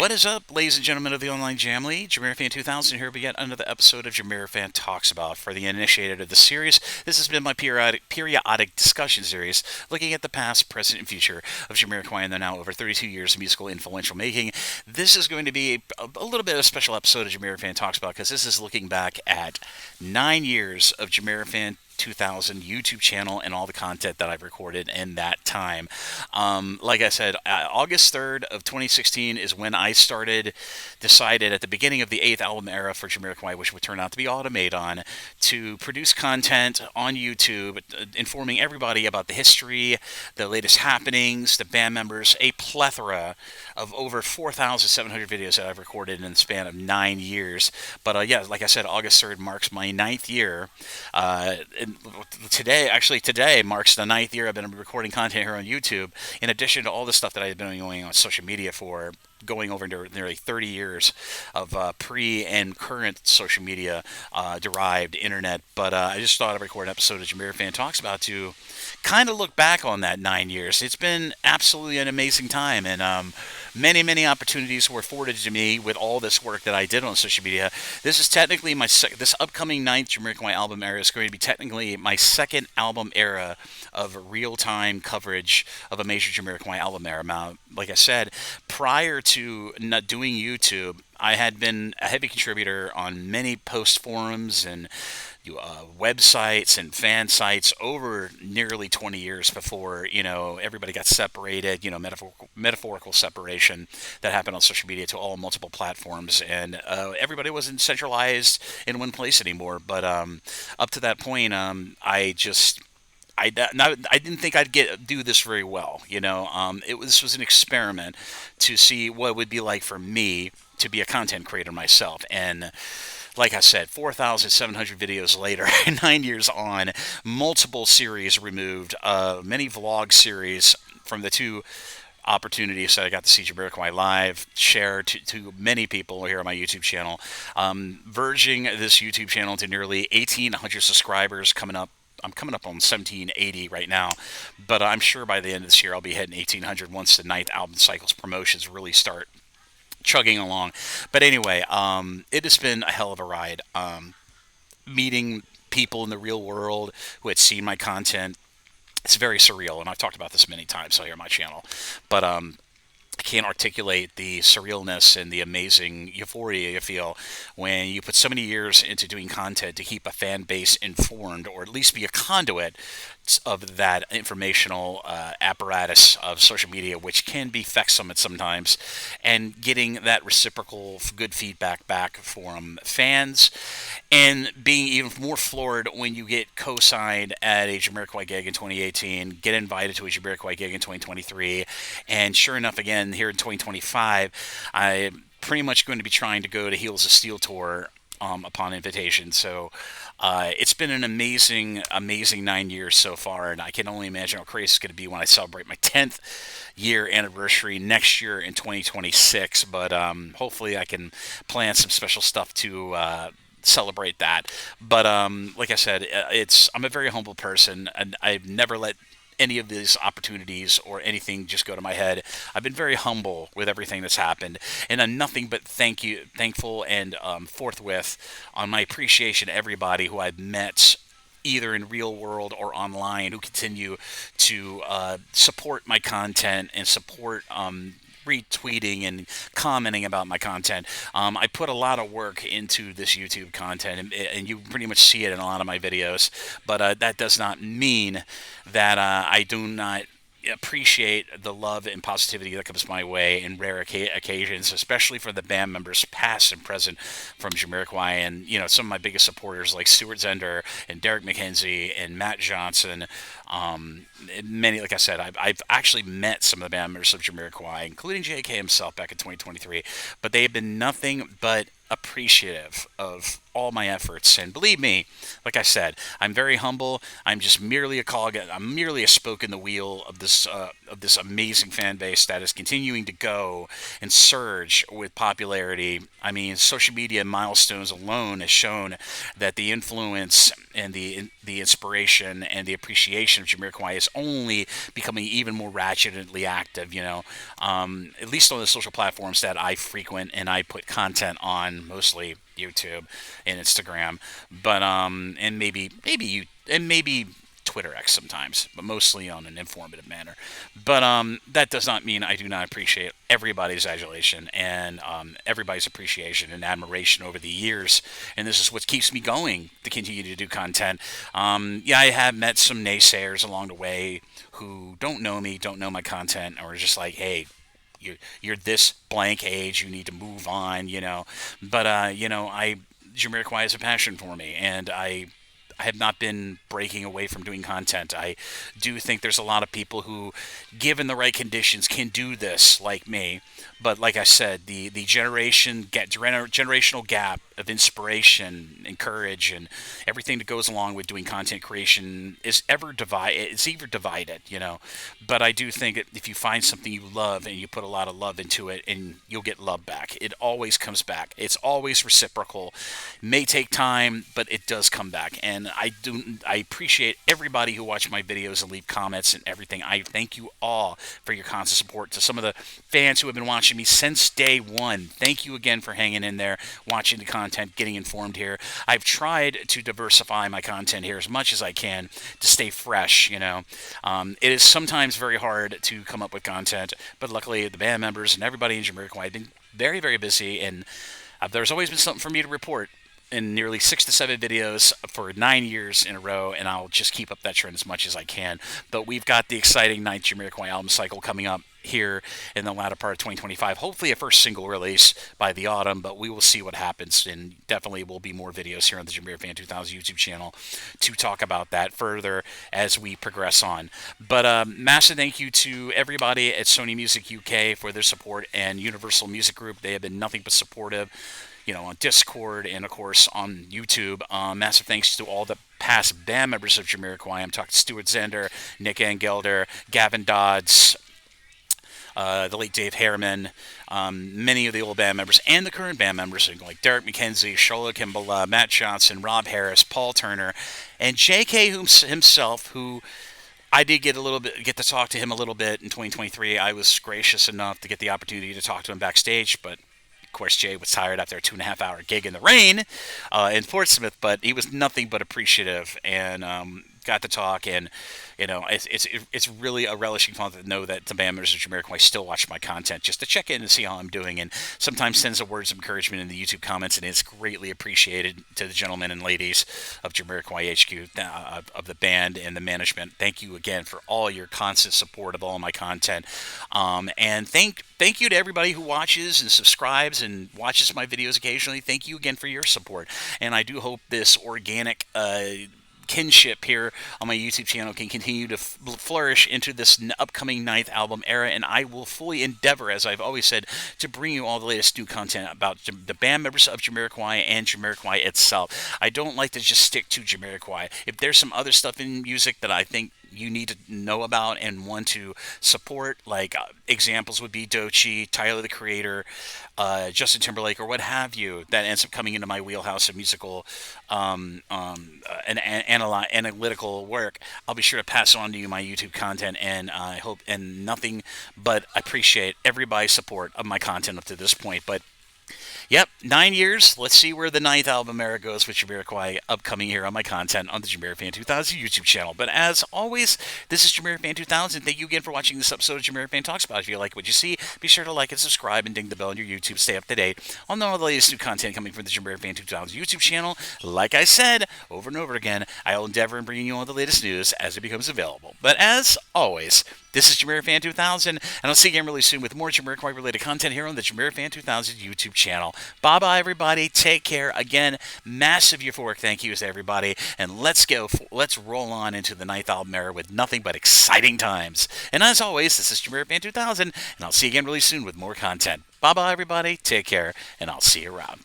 What is up, ladies and gentlemen of the online Jamily? JamiroFan 2000 here with yet another episode of JamiroFan Talks About. For the initiated of the series, this has been my periodic discussion series looking at the past, present, and future of Jamiroquai and the now over 32 years of musical influential making. This is going to be a little bit of a special episode of JamiroFan Talks About because this is looking back at 9 years of JamiroFan 2000 YouTube channel and all the content that I've recorded in that time. Like I said, August 3rd of 2016 is when I decided at the beginning of the 8th album era for Jamiroquai, which would turn out to be Automaton, to produce content on YouTube, informing everybody about the history, the latest happenings, the band members, a plethora of over 4,700 videos that I've recorded in the span of 9 years. But yeah, like I said, August 3rd marks my 9th year. Today marks the 9th year I've been recording content here on YouTube, in addition to all the stuff that I've been doing on social media for going over nearly 30 years of pre and current social media derived internet. But I just thought I'd record an episode of JamiroFan Talks About to kind of look back on that 9 years. It's been absolutely an amazing time, and many opportunities were afforded to me with all this work that I did on social media. This is technically this upcoming 9th Jamiroquai album era is going to be technically my second album era of real-time coverage of a major Jamiroquai album era. Now, like I said, prior to not doing YouTube, I had been a heavy contributor on many post forums and websites and fan sites over nearly 20 years before, everybody got separated, metaphorical separation that happened on social media to all multiple platforms, and everybody wasn't centralized in one place anymore. But up to that point, I didn't think I'd do this very well. This was an experiment to see what it would be like for me to be a content creator myself. And like I said, 4,700 videos later, 9 years on, multiple series removed, many vlog series from the two opportunities that I got to see Jamiroquai live, share to many people here on my YouTube channel, verging this YouTube channel to nearly 1,800 subscribers coming up. I'm coming up on 1780 right now, but I'm sure by the end of this year I'll be hitting 1,800 once the 9th album cycle's promotions really start chugging along. But anyway, it has been a hell of a ride. Meeting people in the real world who had seen my content. It's very surreal, and I've talked about this many times here on my channel. But I can't articulate the surrealness and the amazing euphoria you feel when you put so many years into doing content to keep a fan base informed, or at least be a conduit of that informational apparatus of social media, which can be fecksome at sometimes, and getting that reciprocal good feedback back from fans, and being even more floored when you get co-signed at a Jamiroquai gig in 2018, get invited to a Jamiroquai gig in 2023, and sure enough, again, here in 2025, I'm pretty much going to be trying to go to Heels of Steel tour upon invitation. So it's been an amazing 9 years so far, and I can only imagine how crazy it's going to be when I celebrate my 10th year anniversary next year in 2026. But hopefully I can plan some special stuff to celebrate that. But like I said, I'm a very humble person, and I've never let any of these opportunities or anything just go to my head. I've been very humble with everything that's happened, and I'm nothing but thankful and forthwith on my appreciation to everybody who I've met either in real world or online, who continue to support my content and support retweeting and commenting about my content. I put a lot of work into this YouTube content, and you pretty much see it in a lot of my videos, but that does not mean that I do not appreciate the love and positivity that comes my way in rare occasions, especially for the band members past and present from Jamiroquai, and some of my biggest supporters like Stuart Zender and Derek McKenzie and Matt Johnson. Many, like I said, I've actually met some of the band members of Jamiroquai, including JK himself back in 2023, but they have been nothing but appreciative of all my efforts. And believe me, like I said, I'm very humble. I'm just merely a cog. I'm merely a spoke in the wheel of this amazing fan base that is continuing to go and surge with popularity. I mean, social media milestones alone has shown that the influence and the inspiration and the appreciation of Jamiroquai is only becoming even more ratchetly active. At least on the social platforms that I frequent and I put content on, mostly YouTube and Instagram, but maybe Twitter X sometimes, but mostly on an informative manner. But that does not mean I do not appreciate everybody's adulation and everybody's appreciation and admiration over the years. And this is what keeps me going to continue to do content. Yeah, I have met some naysayers along the way who don't know me, don't know my content, or just like, hey, you're this blank age, you need to move on. But Jamiroquai is a passion for me, and I have not been breaking away from doing content. I do think there's a lot of people who, given the right conditions, can do this like me. But like I said, the generational gap of inspiration and courage and everything that goes along with doing content creation is it's ever divided. But I do think that if you find something you love and you put a lot of love into it, and you'll get love back. It always comes back. It's always reciprocal. It may take time, but it does come back. And I appreciate everybody who watch my videos and leave comments and everything. I thank you all for your constant support. To some of the fans who have been watching me since day one, thank you again for hanging in there, watching the content, getting informed here. I've tried to diversify my content here as much as I can to stay fresh. It is sometimes very hard to come up with content, but luckily the band members and everybody in Jamiroquai have been very, very busy, and there's always been something for me to report in nearly 6 to 7 videos for 9 years in a row, and I'll just keep up that trend as much as I can. But we've got the exciting ninth Jamiroquai album cycle coming up here in the latter part of 2025. Hopefully a first single release by the autumn, but we will see what happens, and definitely will be more videos here on the JamiroFan 2000 YouTube channel to talk about that further as we progress on. But massive thank you to everybody at Sony Music UK for their support, and Universal Music Group. They have been nothing but supportive, on Discord and, of course, on YouTube. Massive thanks to all the past band members of Jamiroquai. I'm talking Stuart Zender, Nick Angelder, Gavin Dodds, the late Dave Harriman, many of the old band members, and the current band members, like Derek McKenzie, Shola Kimball, Matt Johnson, Rob Harris, Paul Turner, and JK himself, who I did get to talk to him a little bit in 2023. I was gracious enough to get the opportunity to talk to him backstage, but of course, Jay was tired after a 2.5-hour gig in the rain in Portsmouth, but he was nothing but appreciative, and got to talk. And it's really a relishing fun to know that the band members of Jamiroquai still watch my content just to check in and see how I'm doing, and sometimes sends a words of encouragement in the YouTube comments, and it's greatly appreciated to the gentlemen and ladies of Jamiroquai HQ, of the band and the management. Thank you again for all your constant support of all my content, and thank you to everybody who watches and subscribes and watches my videos occasionally. Thank you again for your support, and I do hope this organic kinship here on my YouTube channel can continue to flourish into this upcoming ninth album era, and I will fully endeavor, as I've always said, to bring you all the latest new content about the band members of Jamiroquai and Jamiroquai itself. I don't like to just stick to Jamiroquai. If there's some other stuff in music that I think you need to know about and want to support, like examples would be Doechii, Tyler the Creator, Justin Timberlake, or what have you, that ends up coming into my wheelhouse of musical and analytical work, I'll be sure to pass on to you my YouTube content, and I hope and nothing but appreciate everybody's support of my content up to this point. But yep, 9 years. Let's see where the ninth album era goes with Jamiroquai upcoming here on my content on the JamiroFan 2000 YouTube channel. But as always, this is JamiroFan 2000. Thank you again for watching this episode of JamiroFan Talks About. If you like what you see, be sure to like and subscribe and ding the bell on your YouTube. Stay up to date on all the latest new content coming from the JamiroFan 2000 YouTube channel. Like I said over and over again, I will endeavor in bringing you all the latest news as it becomes available. But as always, this is JamiroFan 2000, and I'll see you again really soon with more Jamiroquai related content here on the JamiroFan 2000 YouTube channel. Bye-bye, everybody. Take care. Again, massive euphoric thank yous to everybody, and let's roll on into the ninth album era with nothing but exciting times. And as always, this is JamiroFan 2000, and I'll see you again really soon with more content. Bye-bye, everybody. Take care, and I'll see you around.